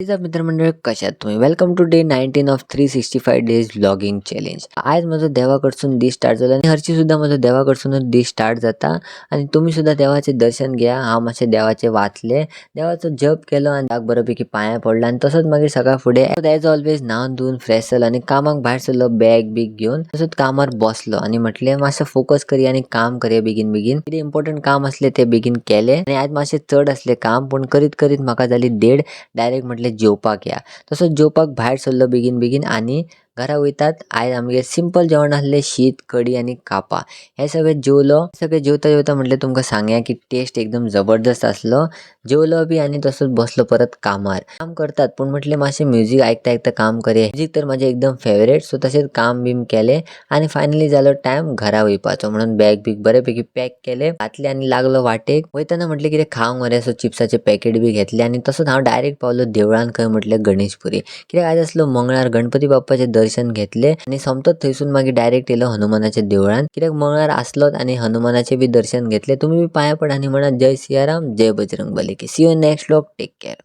मित्रमंडळ कशात तुम्ही welcome to day 19 of 365 days vlogging challenge. आज माझं देवाकडसून दीस स्टार्ट झालं आणि हरची सुद्धा माझं देवाकडसूनच दीस स्टार्ट जाता आणि तुम्ही सुद्धा देवाचे दर्शन घ्या. हा मासे देवाचे वाचले, देवाचं जप केलं आणि ताक बऱ्यापैकी पाया पडला आणि तसंच मागीर सकाळ फुडें एज ऑलवेज न्हावन धुवन फ्रेश जालो आणि कामाक भायर सरलो बॅग बीग घेऊन. तसंच कामार बसलो आणि म्हटले मातशें फोकस करूया आणि काम करूया बेगीन बेगीन. कितें इम्पॉर्टंट काम असले ते बेगीन केले आणि आज मातशें चड असले काम, पण करीत करीत म्हाका जाली 1:30. डायरेक्ट म्हटले जेवपाक या. तसोच जेवपाक भायर सरलो बेगीन बेगीन आणि घरा वयतात आयज आमगे सिंपल जेवण आसलें, शीत कडी आणि कापां. हे सगळें जेवलो. सगळें जेवता जेवता म्हटलें तुमकां सांगया की टेस्ट एकदम जबरदस्त आसलो. जेवलो बी आणि तसोच बसलो परत कामार. काम करतात पण म्हटलें मातशें म्युझिक ऐकता ऐकता काम करूया. म्युझिक तर माझे एकदम फेवरेट, सो तशेंच काम बीम केले आणि फायनली जालो टायम घरा वयपाचो. म्हणून बॅग बीग बऱ्यापैकी पॅक केले, घातले आणि लागलो वाटेक. वयताना म्हटलें कितें खावंक मरे, सो चिप्साचे पॅकेट बी घेतले आणि तसोच हांव डायरेक्ट पावलो देवळान. खंय म्हटलें गणेशपुरी. कित्याक आज आसलो मंगळार, गणपती बाप्पाचे दर्शन घेतले आणि सोमतोच थंयसून मागीर डायरेक्ट येयलो हनुमानाच्या देवळान. कित्याक मंगळार आसलोच आणि हनुमानाचे बी दर्शन घेतले. तुम्ही बी पाया पडा आणि म्हणा जय सियाराम, जय Bajrang Bali. See you next vlog. Take care.